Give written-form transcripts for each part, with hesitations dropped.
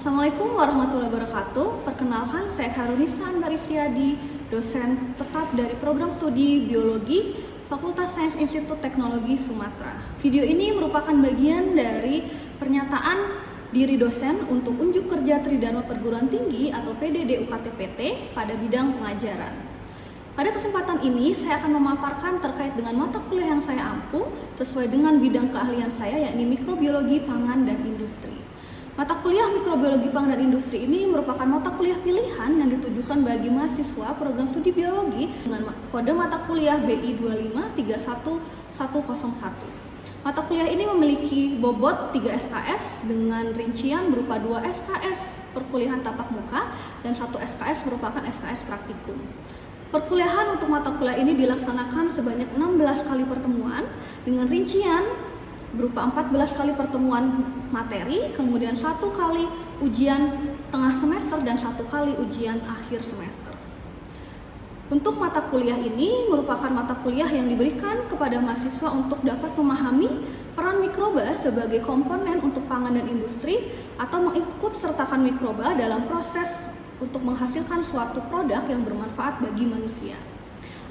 Assalamualaikum warahmatullahi wabarakatuh. Perkenalkan, saya Harunisa Andaristiadi, dosen tetap dari program studi Biologi Fakultas Sains Institut Teknologi Sumatera. Video ini merupakan bagian dari pernyataan diri dosen untuk unjuk kerja Tridharma Perguruan Tinggi atau PDD UKT-PT pada bidang pengajaran. Pada kesempatan ini, saya akan memaparkan terkait dengan mata kuliah yang saya ampu sesuai dengan bidang keahlian saya, yakni Mikrobiologi Pangan dan Industri. Mata kuliah Mikrobiologi Pangan dan Industri ini merupakan mata kuliah pilihan yang ditujukan bagi mahasiswa program studi biologi dengan kode mata kuliah BI 2531101. Mata kuliah ini memiliki bobot 3 SKS dengan rincian berupa 2 SKS perkuliahan tatap muka dan 1 SKS merupakan SKS praktikum. Perkuliahan untuk mata kuliah ini dilaksanakan sebanyak 16 kali pertemuan dengan rincian berupa 14 kali pertemuan materi, kemudian 1 kali ujian tengah semester dan 1 kali ujian akhir semester. Untuk mata kuliah ini merupakan mata kuliah yang diberikan kepada mahasiswa untuk dapat memahami peran mikroba sebagai komponen untuk pangan dan industri atau mengikut sertakan mikroba dalam proses untuk menghasilkan suatu produk yang bermanfaat bagi manusia.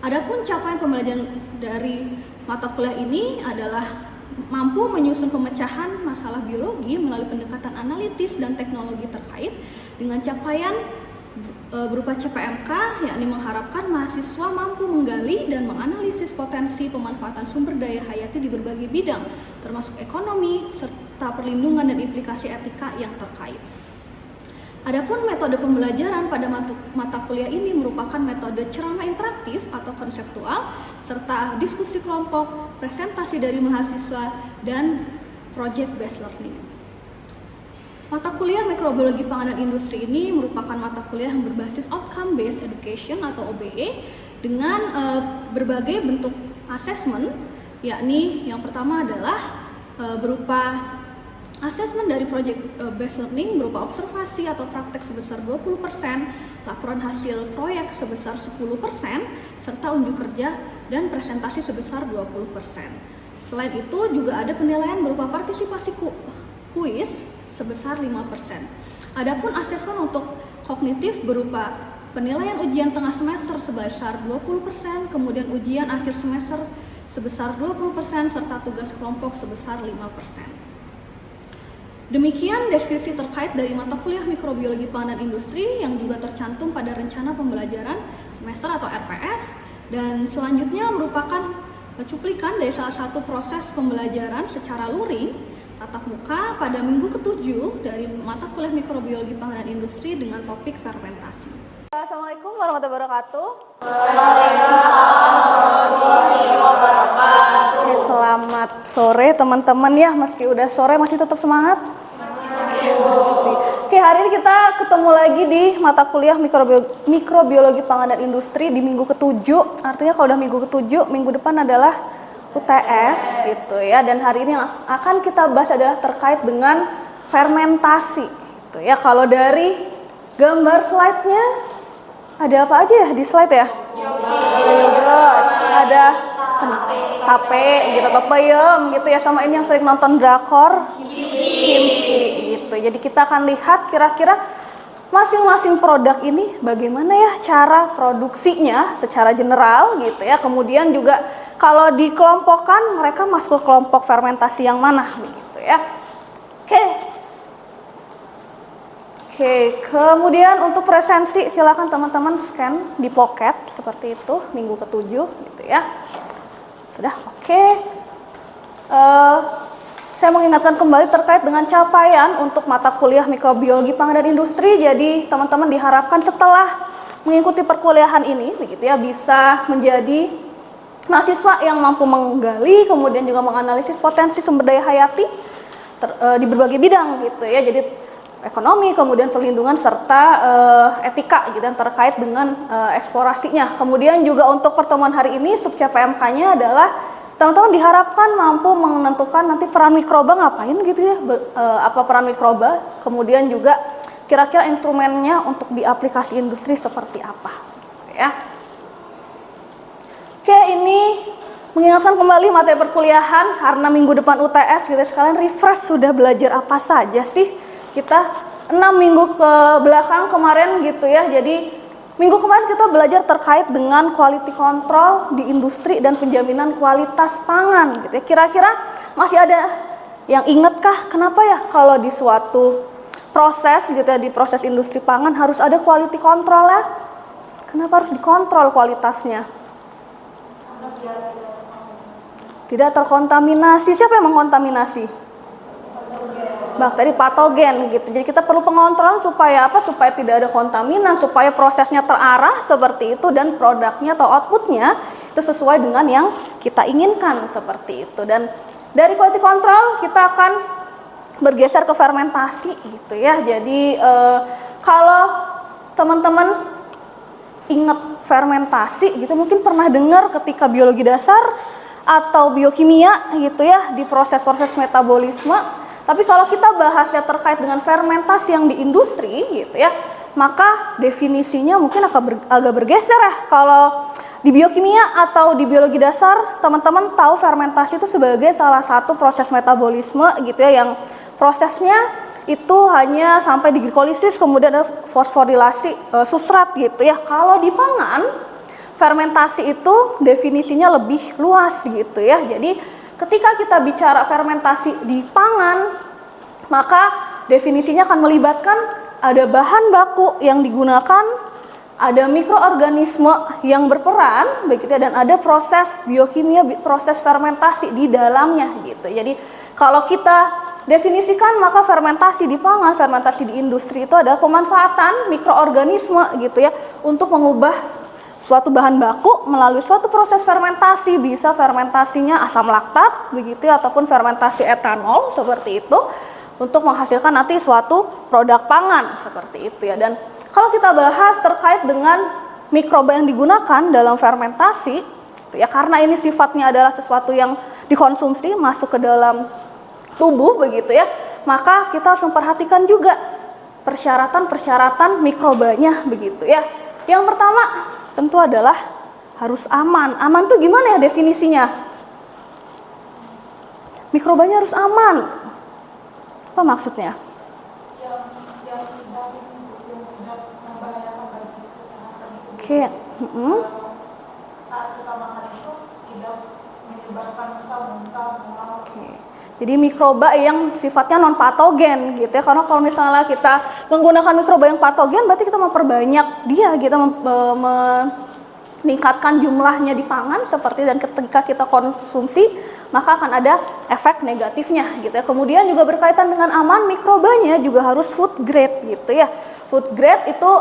Adapun capaian pembelajaran dari mata kuliah ini adalah mampu menyusun pemecahan masalah biologi melalui pendekatan analitis dan teknologi terkait dengan capaian berupa CPMK, yakni mengharapkan mahasiswa mampu menggali dan menganalisis potensi pemanfaatan sumber daya hayati di berbagai bidang, termasuk ekonomi, serta perlindungan dan implikasi etika yang terkait. Adapun metode pembelajaran pada mata kuliah ini merupakan metode ceramah interaktif atau konseptual, serta diskusi kelompok, presentasi dari mahasiswa, dan project based learning. Mata kuliah Mikrobiologi Pangan dan Industri ini merupakan mata kuliah yang berbasis outcome based education atau OBE dengan berbagai bentuk assessment, yakni yang pertama adalah berupa asesmen dari project based learning berupa observasi atau praktek sebesar 20%, laporan hasil proyek sebesar 10%, serta unjuk kerja dan presentasi sebesar 20%. Selain itu juga ada penilaian berupa partisipasi kuis sebesar 5%. Adapun asesmen untuk kognitif berupa penilaian ujian tengah semester sebesar 20%, kemudian ujian akhir semester sebesar 20%, serta tugas kelompok sebesar 5%. Demikian deskripsi terkait dari mata kuliah Mikrobiologi Pangan dan Industri yang juga tercantum pada rencana pembelajaran semester atau RPS, dan selanjutnya merupakan cuplikan dari salah satu proses pembelajaran secara luring tatap muka pada minggu ke-7 dari mata kuliah Mikrobiologi Pangan dan Industri dengan topik fermentasi. Assalamualaikum warahmatullahi wabarakatuh. Waalaikumsalam warahmatullahi wabarakatuh. Oke, selamat sore teman-teman ya, meski udah sore masih tetap semangat. Oke, hari ini kita ketemu lagi di mata kuliah Mikrobiologi Pangan dan Industri di minggu ke-7. Artinya kalau udah minggu ke-7, minggu depan adalah UTS gitu ya. Dan hari ini yang akan kita bahas adalah terkait dengan fermentasi gitu ya. Kalau dari gambar slide-nya ada apa aja ya di slide ya? Ada yogurt, ada tape gitu, atau peyem gitu ya, sama ini yang sering nonton drakor, kimchi gitu. Jadi kita akan lihat kira-kira masing-masing produk ini bagaimana ya cara produksinya secara general gitu ya. Kemudian juga kalau dikelompokkan mereka masuk ke kelompok fermentasi yang mana begitu ya. Oke, kemudian untuk presensi silakan teman-teman scan di pocket seperti itu minggu ke-7 gitu ya. Sudah, oke. Saya mengingatkan kembali terkait dengan capaian untuk mata kuliah Mikrobiologi Pangan dan Industri. Jadi teman-teman diharapkan setelah mengikuti perkuliahan ini begitu ya, bisa menjadi mahasiswa yang mampu menggali kemudian juga menganalisis potensi sumber daya hayati di berbagai bidang gitu ya. Jadi ekonomi, kemudian perlindungan, serta etika gitu yang terkait dengan eksplorasinya. Kemudian juga untuk pertemuan hari ini sub CPMK-nya adalah teman-teman diharapkan mampu menentukan nanti peran mikroba ngapain gitu ya, apa peran mikroba, kemudian juga kira-kira instrumennya untuk di aplikasi industri seperti apa gitu ya. Oke, ini mengingatkan kembali materi perkuliahan karena minggu depan UTS gitu, sekalian refresh sudah belajar apa saja sih kita minggu ke belakang kemarin gitu ya. Jadi minggu kemarin kita belajar terkait dengan quality control di industri dan penjaminan kualitas pangan gitu ya. Kira-kira masih ada yang ingetkah kenapa ya kalau di suatu proses gitu ya, di proses industri pangan harus ada quality control ya? Kenapa harus dikontrol kualitasnya? Tidak terkontaminasi. Siapa yang mengkontaminasi? Bakteri patogen gitu. Jadi kita perlu pengontrolan supaya apa? Supaya tidak ada kontaminan, supaya prosesnya terarah seperti itu dan produknya atau outputnya itu sesuai dengan yang kita inginkan seperti itu. Dan dari quality control kita akan bergeser ke fermentasi gitu ya. Jadi kalau teman-teman ingat fermentasi gitu, mungkin pernah dengar ketika biologi dasar atau biokimia gitu ya, di proses-proses metabolisme. Tapi kalau kita bahasnya terkait dengan fermentasi yang di industri gitu ya, maka definisinya mungkin agak bergeser ya. Kalau di biokimia atau di biologi dasar, teman-teman tahu fermentasi itu sebagai salah satu proses metabolisme gitu ya, yang prosesnya itu hanya sampai di glikolisis, kemudian ada fosforilasi substrat gitu ya. Kalau di pangan, fermentasi itu definisinya lebih luas gitu ya. Jadi ketika kita bicara fermentasi di pangan, maka definisinya akan melibatkan ada bahan baku yang digunakan, ada mikroorganisme yang berperan begitu ya, dan ada proses biokimia, proses fermentasi di dalamnya gitu. Jadi kalau kita definisikan, maka fermentasi di pangan, fermentasi di industri itu adalah pemanfaatan mikroorganisme gitu ya untuk mengubah suatu bahan baku melalui suatu proses fermentasi. Bisa fermentasinya asam laktat begitu ya, ataupun fermentasi etanol seperti itu untuk menghasilkan nanti suatu produk pangan seperti itu ya. Dan kalau kita bahas terkait dengan mikroba yang digunakan dalam fermentasi gitu ya, karena ini sifatnya adalah sesuatu yang dikonsumsi masuk ke dalam tubuh begitu ya, maka kita harus memperhatikan juga persyaratan-persyaratan mikrobanya begitu ya. Yang pertama tentu adalah harus aman. Aman tuh gimana ya definisinya? Mikrobanya harus aman. Apa maksudnya? Oke. Saat kita makan itu tidak menyebabkan muntah. Oke. Jadi mikroba yang sifatnya non patogen gitu ya. Karena kalau misalnya kita menggunakan mikroba yang patogen, berarti kita memperbanyak dia, kita meningkatkan jumlahnya di pangan seperti, dan ketika kita konsumsi maka akan ada efek negatifnya gitu ya. Kemudian juga berkaitan dengan aman, mikrobanya juga harus food grade gitu ya. Food grade itu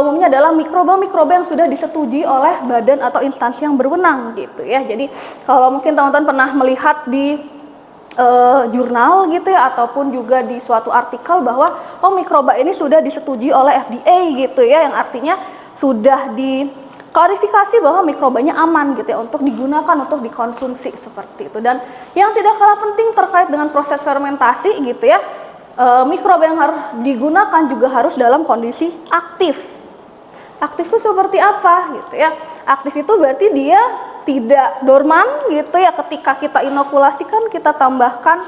umumnya adalah mikroba-mikroba yang sudah disetujui oleh badan atau instansi yang berwenang gitu ya. Jadi kalau mungkin teman-teman pernah melihat di jurnal gitu ya, ataupun juga di suatu artikel bahwa mikroba ini sudah disetujui oleh FDA gitu ya, yang artinya sudah diklarifikasi bahwa mikrobanya aman gitu ya untuk digunakan, untuk dikonsumsi seperti itu. Dan yang tidak kalah penting terkait dengan proses fermentasi gitu ya, mikroba yang harus digunakan juga harus dalam kondisi aktif. Aktif itu seperti apa gitu ya? Aktif itu berarti dia tidak dorman gitu ya, ketika kita inokulasikan, kita tambahkan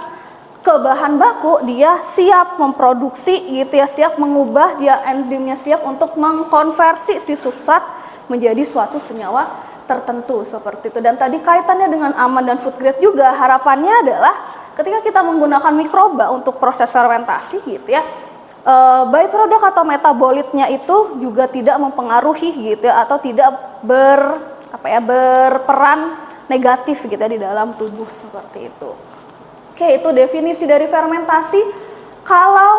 ke bahan baku, dia siap memproduksi gitu ya, siap mengubah, dia enzimnya siap untuk mengkonversi si substrat menjadi suatu senyawa tertentu seperti itu. Dan tadi kaitannya dengan aman dan food grade juga, harapannya adalah ketika kita menggunakan mikroba untuk proses fermentasi gitu ya, byproduct atau metabolitnya itu juga tidak mempengaruhi gitu ya, atau tidak berperan negatif gitu ya di dalam tubuh seperti itu. Oke, itu definisi dari fermentasi. Kalau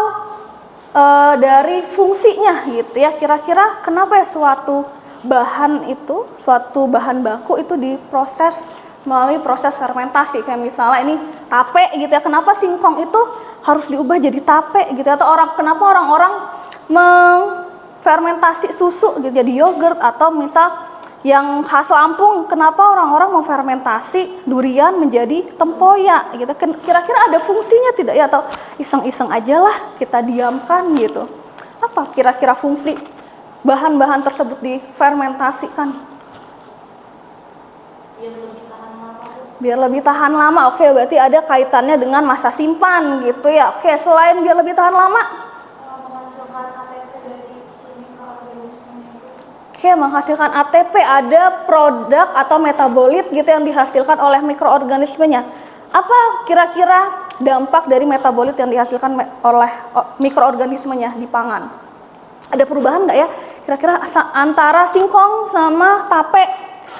dari fungsinya gitu ya, kira-kira kenapa ya suatu bahan itu, suatu bahan baku itu diproses melalui proses fermentasi? Kayak misalnya ini tape gitu ya, kenapa singkong itu harus diubah jadi tape gitu, atau kenapa orang-orang mengfermentasi susu gitu jadi yogurt, atau misal yang khas Lampung, kenapa orang-orang memfermentasi durian menjadi tempoyak gitu. Kira-kira ada fungsinya tidak ya, atau iseng-iseng aja lah kita diamkan gitu? Apa kira-kira fungsi bahan-bahan tersebut difermentasikan? Biar lebih tahan lama. Oke, berarti ada kaitannya dengan masa simpan gitu ya. Oke, selain biar lebih tahan lama, menghasilkan ATP dari si mikroorganismenya itu. Oke, menghasilkan ATP, ada produk atau metabolit gitu yang dihasilkan oleh mikroorganismenya. Apa kira-kira dampak dari metabolit yang dihasilkan oleh mikroorganismenya di pangan? Ada perubahan nggak ya? Kira-kira antara singkong sama tape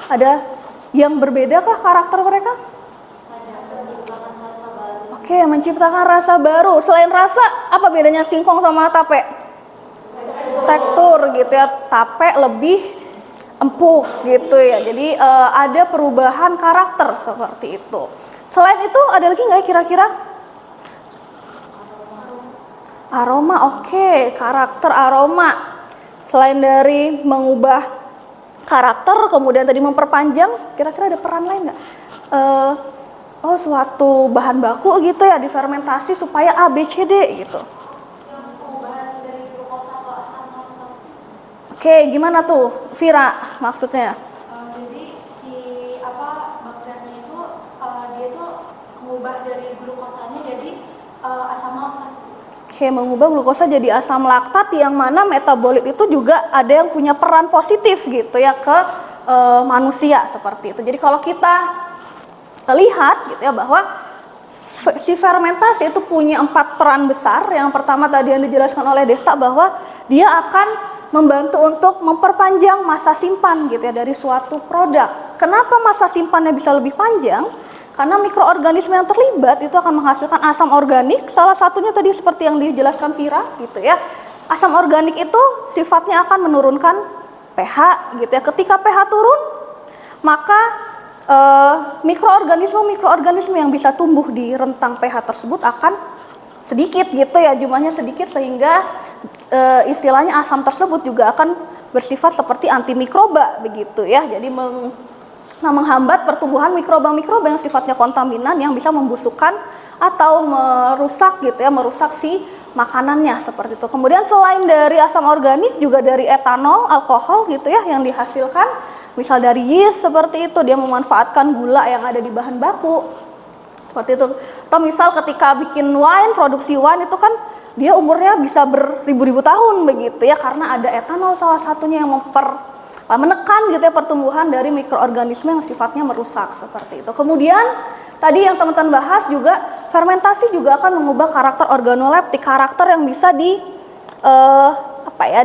ada yang berbedakah karakter mereka? Oke, menciptakan rasa baru. Selain rasa, apa bedanya singkong sama tape? Tekstur gitu ya, tape lebih empuk gitu ya. Jadi ada perubahan karakter seperti itu. Selain itu ada lagi nggak kira-kira? Aroma, oke, karakter aroma. Selain dari mengubah karakter, kemudian tadi memperpanjang, kira-kira ada peran lain nggak? Suatu bahan baku gitu ya difermentasi supaya A, B, C, D gitu. Perubahan dari glukosa ke asam laktat. Oke, gimana tuh, Vira maksudnya? Jadi si bakterinya itu dia tuh mengubah dari glukosanya jadi asam laktat. Oke, mengubah glukosa jadi asam laktat yang mana metabolit itu juga ada yang punya peran positif gitu ya ke manusia seperti itu. Jadi kalau kita lihat gitu ya bahwa si fermentasi itu punya 4 peran besar. Yang pertama tadi yang dijelaskan oleh Desta bahwa dia akan membantu untuk memperpanjang masa simpan gitu ya dari suatu produk. Kenapa masa simpannya bisa lebih panjang? Karena mikroorganisme yang terlibat itu akan menghasilkan asam organik. Salah satunya tadi seperti yang dijelaskan Vira gitu ya. Asam organik itu sifatnya akan menurunkan pH gitu ya. Ketika pH turun, maka mikroorganisme yang bisa tumbuh di rentang pH tersebut akan sedikit gitu ya, jumlahnya sedikit sehingga istilahnya asam tersebut juga akan bersifat seperti antimikroba begitu ya. Jadi menghambat pertumbuhan mikroba-mikroba yang sifatnya kontaminan yang bisa membusukkan atau merusak gitu ya, merusak si makanannya seperti itu. Kemudian selain dari asam organik juga dari etanol, alkohol gitu ya yang dihasilkan. Misal dari yeast seperti itu, dia memanfaatkan gula yang ada di bahan baku seperti itu. Atau misal ketika bikin wine, produksi wine itu kan dia umurnya bisa beribu-ribu tahun begitu ya, karena ada etanol salah satunya yang menekan gitu ya pertumbuhan dari mikroorganisme yang sifatnya merusak seperti itu. Kemudian tadi yang teman-teman bahas juga fermentasi juga akan mengubah karakter organoleptik, karakter yang bisa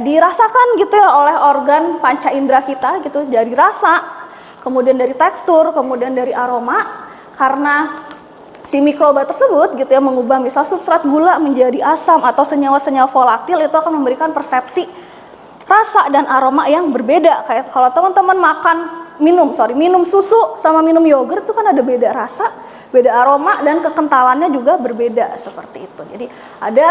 dirasakan gitu ya oleh organ panca indera kita gitu, dari rasa, kemudian dari tekstur, kemudian dari aroma, karena si mikroba tersebut gitu ya mengubah misal substrat gula menjadi asam atau senyawa-senyawa volatil, itu akan memberikan persepsi rasa dan aroma yang berbeda. Kayak kalau teman-teman minum susu sama minum yogurt itu kan ada beda rasa, beda aroma, dan kekentalannya juga berbeda seperti itu. Jadi ada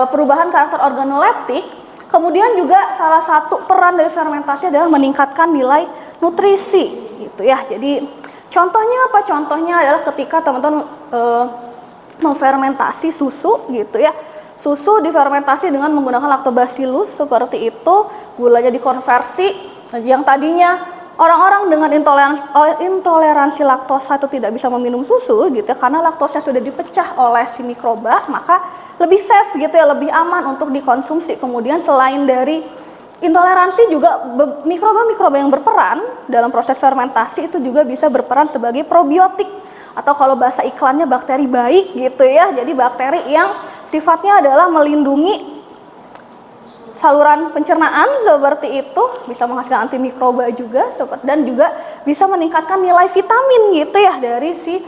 perubahan karakter organoleptik. Kemudian juga salah satu peran dari fermentasi adalah meningkatkan nilai nutrisi gitu ya. Jadi contohnya apa? Contohnya adalah ketika teman-teman memfermentasi susu gitu ya. Susu difermentasi dengan menggunakan lactobacillus seperti itu, gulanya dikonversi yang tadinya orang-orang dengan intoleransi laktosa itu tidak bisa meminum susu gitu ya, karena laktosnya sudah dipecah oleh si mikroba, maka lebih safe gitu ya, lebih aman untuk dikonsumsi. Kemudian selain dari intoleransi juga mikroba-mikroba yang berperan dalam proses fermentasi itu juga bisa berperan sebagai probiotik, atau kalau bahasa iklannya bakteri baik gitu ya. Jadi bakteri yang sifatnya adalah melindungi saluran pencernaan seperti itu, bisa menghasilkan antimikroba juga, dan juga bisa meningkatkan nilai vitamin gitu ya dari si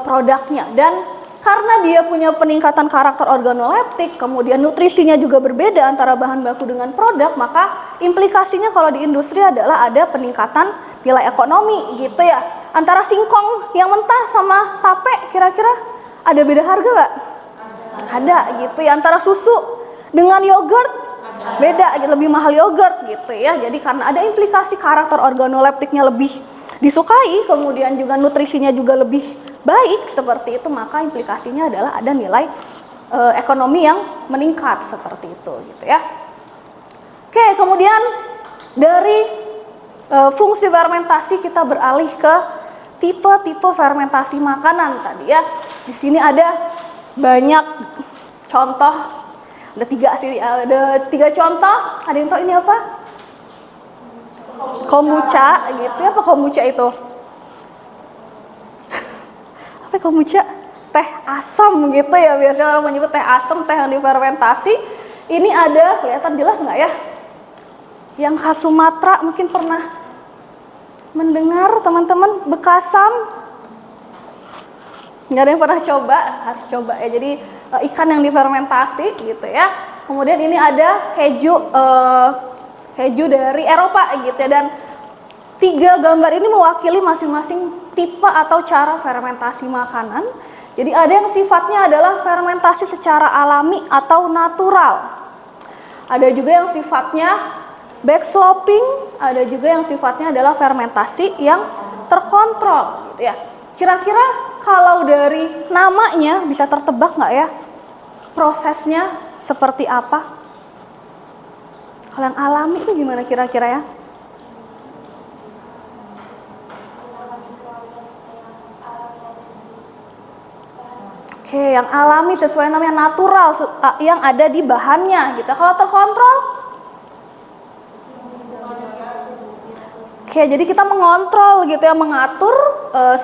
produknya. Dan karena dia punya peningkatan karakter organoleptik, kemudian nutrisinya juga berbeda antara bahan baku dengan produk, maka implikasinya kalau di industri adalah ada peningkatan nilai ekonomi gitu ya. Antara singkong yang mentah sama tape kira-kira ada beda harga nggak? Ada gitu ya. Antara susu dengan yogurt beda, lebih mahal yogurt gitu ya. Jadi karena ada implikasi karakter organoleptiknya lebih disukai, kemudian juga nutrisinya juga lebih baik seperti itu, maka implikasinya adalah ada nilai ekonomi yang meningkat seperti itu gitu ya. Oke, kemudian dari fungsi fermentasi kita beralih ke tipe-tipe fermentasi makanan tadi ya. Di sini ada banyak contoh Ada 3 sih, ada 3 contoh. Ada yang tahu ini apa? Kombucha gitu ya, apa kombucha itu? Apa kombucha? Teh asam gitu ya, biasanya orang menyebut teh asam, teh yang difermentasi. Ini ada, kelihatan jelas nggak ya? Yang khas Sumatera mungkin pernah mendengar teman-teman, bekasam. Nggak ada yang pernah coba, harus coba ya. Jadi ikan yang difermentasi gitu ya. Kemudian ini ada keju dari Eropa gitu ya. Dan 3 gambar ini mewakili masing-masing tipe atau cara fermentasi makanan. Jadi ada yang sifatnya adalah fermentasi secara alami atau natural. Ada juga yang sifatnya backsloping, ada juga yang sifatnya adalah fermentasi yang terkontrol gitu ya. Kira-kira kalau dari namanya bisa tertebak nggak ya prosesnya seperti apa? Kalau yang alami itu gimana kira-kira ya? Oke, yang alami sesuai namanya natural yang ada di bahannya gitu. Kalau terkontrol? Oke, jadi kita mengontrol gitu ya, mengatur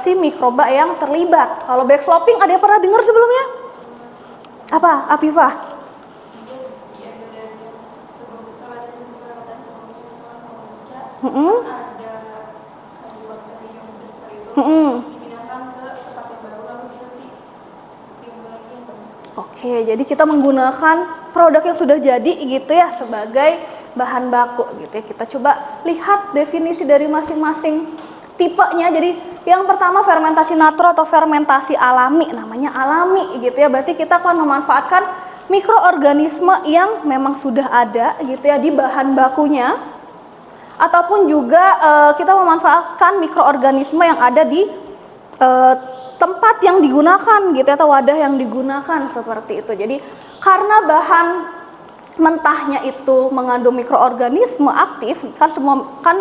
si mikroba yang terlibat. Kalau backsloping ada yang pernah dengar sebelumnya? Apa, Afifah? Oke, jadi kita menggunakan produk yang sudah jadi gitu ya sebagai bahan baku gitu ya. Kita coba lihat definisi dari masing-masing tipenya. Jadi yang pertama fermentasi natural atau fermentasi alami, namanya alami gitu ya. Berarti kita akan memanfaatkan mikroorganisme yang memang sudah ada gitu ya di bahan bakunya. Ataupun juga kita memanfaatkan mikroorganisme yang ada di tempat yang digunakan gitu atau wadah yang digunakan seperti itu. Jadi karena bahan mentahnya itu mengandung mikroorganisme aktif, kan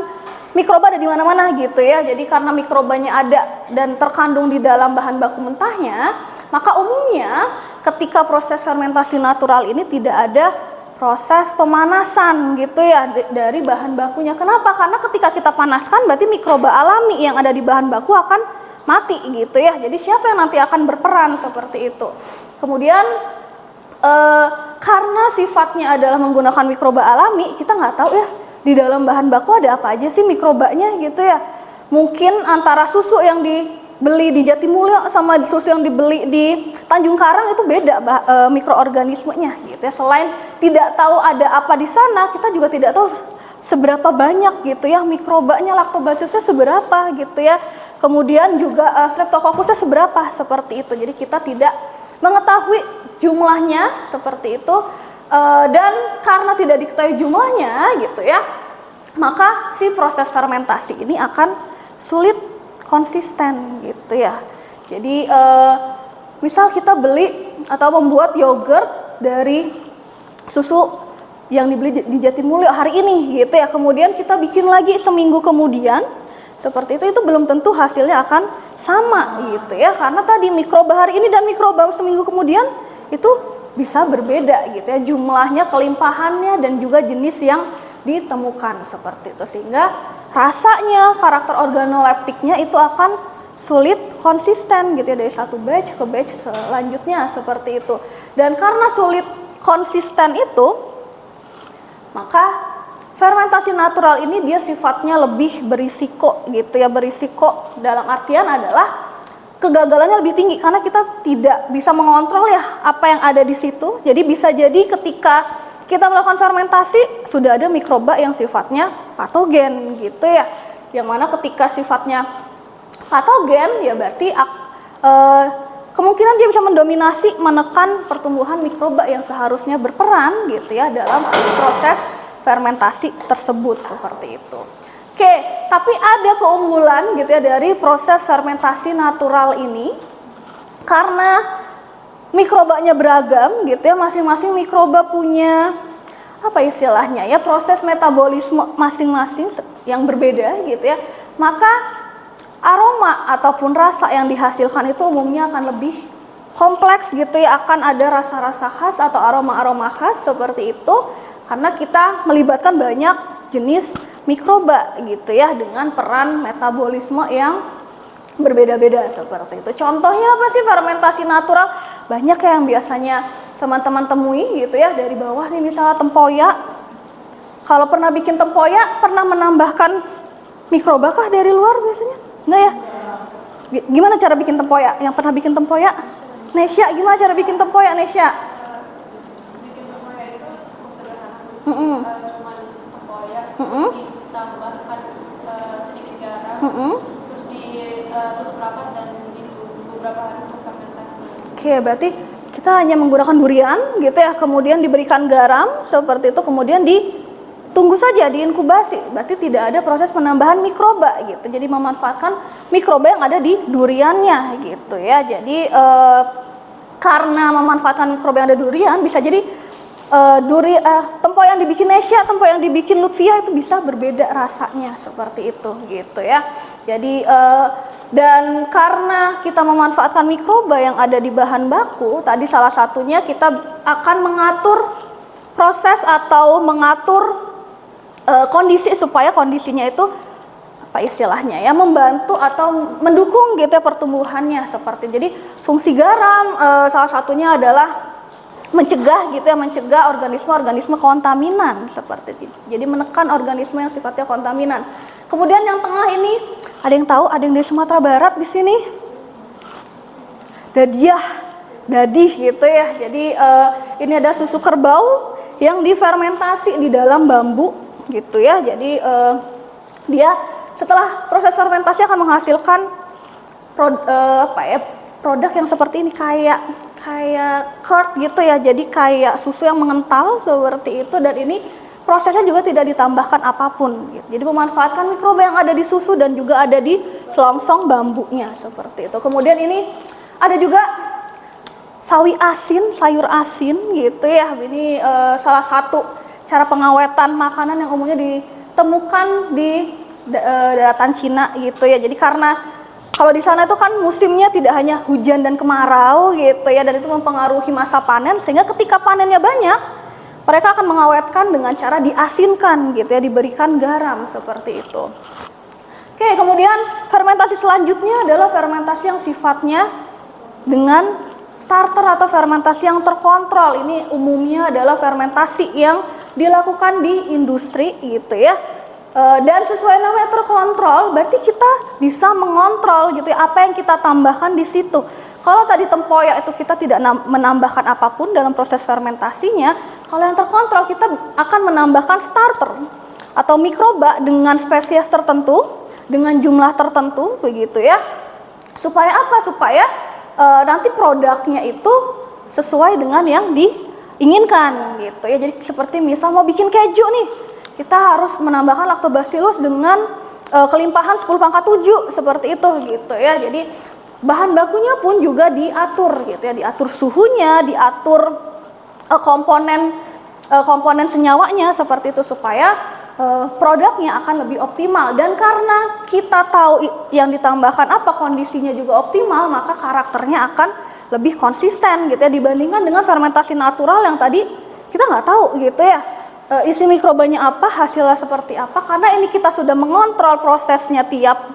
mikroba ada di mana-mana gitu ya. Jadi karena mikrobanya ada dan terkandung di dalam bahan baku mentahnya, maka umumnya ketika proses fermentasi natural ini tidak ada proses pemanasan gitu ya dari bahan bakunya. Kenapa? Karena ketika kita panaskan berarti mikroba alami yang ada di bahan baku akan mati gitu ya. Jadi siapa yang nanti akan berperan seperti itu. Kemudian karena sifatnya adalah menggunakan mikroba alami, kita nggak tahu ya di dalam bahan baku ada apa aja sih mikrobanya gitu ya. Mungkin antara susu yang dibeli di Jatimulyo sama susu yang dibeli di Tanjung Karang itu beda mikroorganismenya gitu ya. Selain tidak tahu ada apa di sana, kita juga tidak tahu seberapa banyak gitu ya mikrobanya, laktobacillusnya seberapa gitu ya. Kemudian juga streptokokkusnya seberapa seperti itu. Jadi kita tidak mengetahui jumlahnya seperti itu dan karena tidak diketahui jumlahnya gitu ya, maka si proses fermentasi ini akan sulit konsisten gitu ya. Jadi misal kita beli atau membuat yogurt dari susu yang dibeli di Jatimulyo hari ini gitu ya, kemudian kita bikin lagi seminggu kemudian seperti itu belum tentu hasilnya akan sama gitu ya, karena tadi mikroba hari ini dan mikroba seminggu kemudian itu bisa berbeda gitu ya, jumlahnya, kelimpahannya dan juga jenis yang ditemukan seperti itu, sehingga rasanya, karakter organoleptiknya itu akan sulit konsisten gitu ya dari satu batch ke batch selanjutnya seperti itu. Dan karena sulit konsisten itu, maka fermentasi natural ini dia sifatnya lebih berisiko gitu ya. Berisiko dalam artian adalah kegagalannya lebih tinggi karena kita tidak bisa mengontrol ya apa yang ada di situ. Jadi bisa jadi ketika kita melakukan fermentasi sudah ada mikroba yang sifatnya patogen gitu ya. Yang mana ketika sifatnya patogen ya berarti kemungkinan dia bisa mendominasi, menekan pertumbuhan mikroba yang seharusnya berperan gitu ya dalam proses fermentasi tersebut seperti itu. Oke, tapi ada keunggulan gitu ya dari proses fermentasi natural ini. Karena mikrobanya beragam gitu ya, masing-masing mikroba punya apa istilahnya ya, proses metabolisme masing-masing yang berbeda gitu ya. Maka aroma ataupun rasa yang dihasilkan itu umumnya akan lebih kompleks gitu ya, akan ada rasa-rasa khas atau aroma-aroma khas seperti itu karena kita melibatkan banyak jenis mikroba gitu ya dengan peran metabolisme yang berbeda-beda seperti itu. Contohnya apa sih fermentasi natural? Banyak yang biasanya teman-teman temui gitu ya dari bawah nih, misalnya tempoyak. Kalau pernah bikin tempoyak, pernah menambahkan mikroba kah dari luar biasanya? Enggak ya? Gimana cara bikin tempoyak? Yang pernah bikin tempoyak? Nesya, gimana cara bikin tempoyak, Nesya? Bikin tempoyak itu cukup sederhana. Cuman Tempoyak ditambahkan sedikit garam, terus ditutup rapat dan ditunggu beberapa hari untuk fermentasi. Oke, berarti kita hanya menggunakan durian gitu ya, kemudian diberikan garam seperti itu, kemudian ditunggu saja, diinkubasi. Berarti tidak ada proses penambahan mikroba gitu. Jadi memanfaatkan mikroba yang ada di duriannya gitu ya. Jadi karena memanfaatkan mikroba yang ada di durian, bisa jadi tempoyak yang dibikin Nesya, tempoyak yang dibikin Lutfiah itu bisa berbeda rasanya seperti itu gitu ya. Jadi dan karena kita memanfaatkan mikroba yang ada di bahan baku, tadi salah satunya kita akan mengatur proses atau mengatur kondisi supaya kondisinya itu apa istilahnya ya, membantu atau mendukung gitu ya pertumbuhannya seperti. Jadi fungsi garam salah satunya adalah mencegah gitu ya, mencegah organisme-organisme kontaminan seperti itu. Jadi menekan organisme yang sifatnya kontaminan. Kemudian yang tengah ini, ada yang tahu? Ada yang dari Sumatera Barat di sini? Dadiah, dadih gitu ya. Jadi ini ada susu kerbau yang difermentasi di dalam bambu gitu ya. Jadi dia setelah proses fermentasi akan menghasilkan produk yang seperti ini, kayak curd gitu ya. Jadi kayak susu yang mengental seperti itu, dan ini prosesnya juga tidak ditambahkan apapun gitu. Jadi memanfaatkan mikroba yang ada di susu dan juga ada di selongsong bambunya seperti itu. Kemudian ini ada juga sawi asin, sayur asin gitu ya. Ini salah satu cara pengawetan makanan yang umumnya ditemukan di daratan Cina gitu ya. Jadi karena kalau di sana itu kan musimnya tidak hanya hujan dan kemarau gitu ya, dan itu mempengaruhi masa panen, sehingga ketika panennya banyak, mereka akan mengawetkan dengan cara diasinkan gitu ya, diberikan garam seperti itu. Oke, kemudian fermentasi selanjutnya adalah fermentasi yang sifatnya dengan starter atau fermentasi yang terkontrol. Ini umumnya adalah fermentasi yang dilakukan di industri gitu ya. Dan sesuai namanya terkontrol, berarti kita bisa mengontrol gitu ya, apa yang kita tambahkan di situ. Kalau tadi tempoyak itu kita tidak menambahkan apapun dalam proses fermentasinya, kalau yang terkontrol kita akan menambahkan starter atau mikroba dengan spesies tertentu, dengan jumlah tertentu begitu ya. Supaya apa? Supaya nanti produknya itu sesuai dengan yang diinginkan gitu ya. Jadi seperti misal mau bikin keju nih, kita harus menambahkan lactobacillus dengan kelimpahan 10 pangkat 7 seperti itu gitu ya. Jadi bahan bakunya pun juga diatur gitu ya, diatur suhunya, diatur komponen senyawanya seperti itu supaya produknya akan lebih optimal. Dan karena kita tahu yang ditambahkan apa, kondisinya juga optimal, maka karakternya akan lebih konsisten gitu ya, dibandingkan dengan fermentasi natural yang tadi kita nggak tahu gitu ya, isi mikrobanya apa, hasilnya seperti apa. Karena ini kita sudah mengontrol prosesnya tiap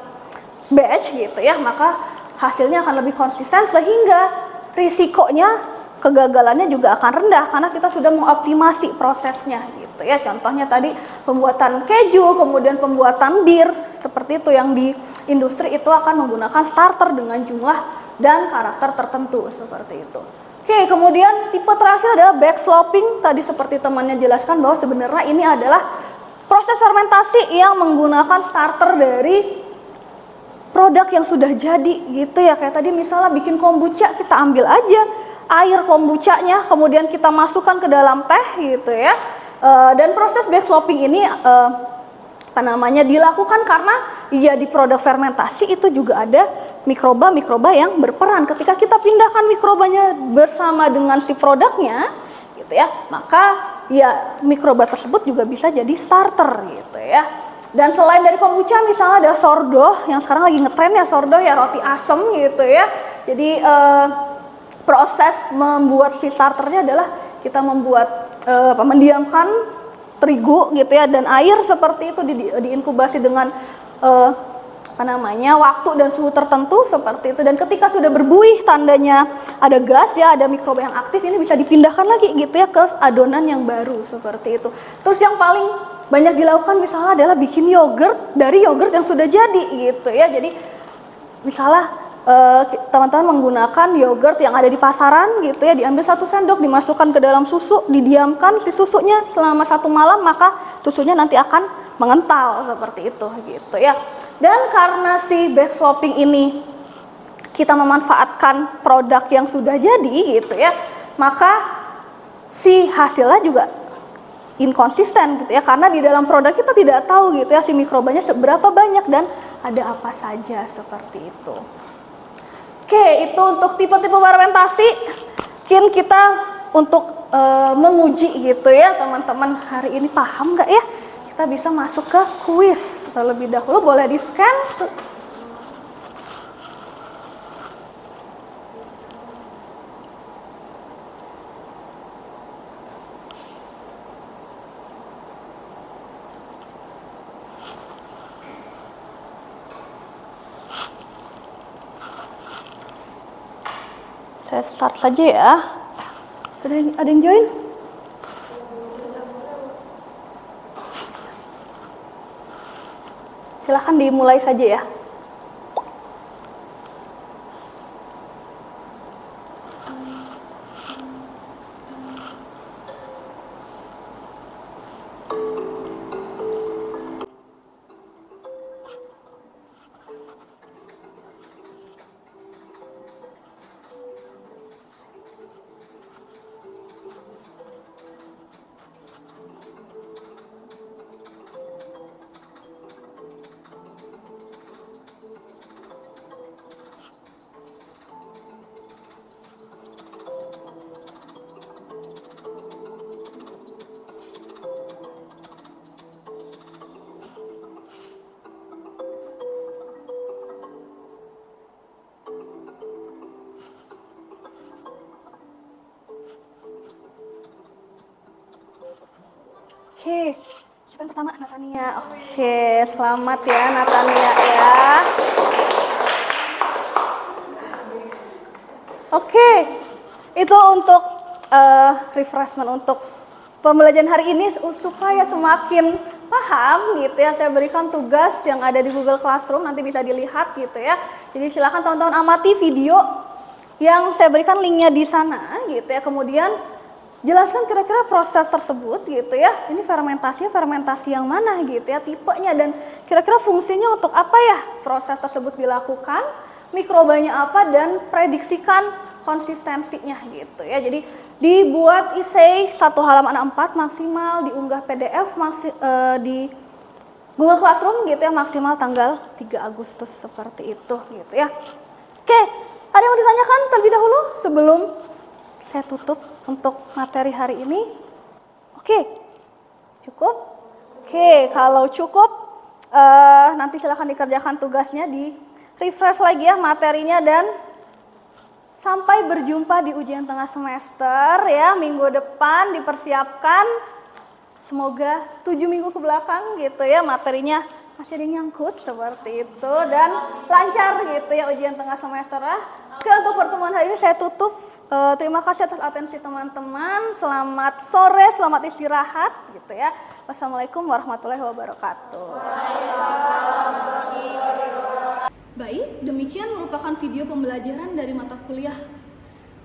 batch gitu ya, maka hasilnya akan lebih konsisten, sehingga risikonya, kegagalannya juga akan rendah karena kita sudah mengoptimasi prosesnya gitu ya. Contohnya tadi pembuatan keju, kemudian pembuatan bir seperti itu yang di industri itu akan menggunakan starter dengan jumlah dan karakter tertentu seperti itu. Oke, kemudian tipe terakhir adalah backsloping. Tadi seperti temannya jelaskan bahwa sebenarnya ini adalah proses fermentasi yang menggunakan starter dari produk yang sudah jadi gitu ya. Kayak tadi misalnya bikin kombucha, kita ambil aja air kombuchanya, kemudian kita masukkan ke dalam teh gitu ya. Dan proses backsloping ini dilakukan karena ya di produk fermentasi itu juga ada mikroba-mikroba yang berperan. Ketika kita pindahkan mikrobanya bersama dengan si produknya gitu ya, maka ya mikroba tersebut juga bisa jadi starter gitu ya. Dan selain dari kombucha, misalnya ada sourdough yang sekarang lagi ngetren ya, sourdough ya, roti asem gitu ya. Jadi proses membuat si starternya adalah kita mendiamkan terigu gitu ya dan air seperti itu diinkubasi dengan waktu dan suhu tertentu seperti itu, dan ketika sudah berbuih tandanya ada gas ya, ada mikroba yang aktif, ini bisa dipindahkan lagi gitu ya ke adonan yang baru seperti itu. Terus yang paling banyak dilakukan misalnya adalah bikin yogurt dari yogurt yang sudah jadi gitu ya. Jadi misalnya teman-teman menggunakan yogurt yang ada di pasaran gitu ya, diambil 1 sendok, dimasukkan ke dalam susu, didiamkan si susunya selama 1 malam, maka susunya nanti akan mengental seperti itu gitu ya. Dan karena si backswapping ini kita memanfaatkan produk yang sudah jadi gitu ya, maka si hasilnya juga inkonsisten gitu ya, karena di dalam produk kita tidak tahu gitu ya si mikrobanya seberapa banyak dan ada apa saja seperti itu. Oke, itu untuk tipe-tipe fermentasi. Mungkin kita untuk menguji gitu ya, teman-teman hari ini paham nggak ya? Kita bisa masuk ke kuis terlebih dahulu, boleh di-scan. Saya start saja ya. Ada yang join? Silahkan dimulai saja ya. Oke, siapa yang pertama? Natania. Oke, selamat ya Natania ya. Oke, itu untuk refreshment untuk pembelajaran hari ini supaya semakin paham gitu ya. Saya berikan tugas yang ada di Google Classroom, nanti bisa dilihat gitu ya. Jadi silakan teman-teman amati video yang saya berikan linknya di sana gitu ya. Kemudian jelaskan kira-kira proses tersebut gitu ya. Ini fermentasi yang mana gitu ya, tipenya, dan kira-kira fungsinya untuk apa ya proses tersebut dilakukan, mikrobanya apa, dan prediksikan konsistensinya gitu ya. Jadi dibuat essay 1 halaman A4 maksimal, diunggah PDF di Google Classroom gitu ya, maksimal tanggal 3 Agustus seperti itu gitu ya. Oke, ada yang mau ditanyakan terlebih dahulu sebelum saya tutup untuk materi hari ini? Oke, cukup? Oke, kalau cukup nanti silahkan dikerjakan tugasnya, di refresh lagi ya materinya, dan sampai berjumpa di ujian tengah semester ya, minggu depan dipersiapkan. Semoga 7 minggu ke belakang gitu ya materinya masih ada yang nyangkut seperti itu, dan lancar gitu ya ujian tengah semester. Oke, untuk pertemuan hari ini saya tutup. Terima kasih atas atensi teman-teman. Selamat sore, selamat istirahat gitu ya. Wassalamualaikum warahmatullahi wabarakatuh. Baik, demikian merupakan video pembelajaran dari mata kuliah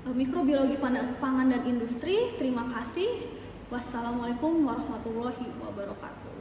Mikrobiologi Pangan dan Industri. Terima kasih. Wassalamualaikum warahmatullahi wabarakatuh.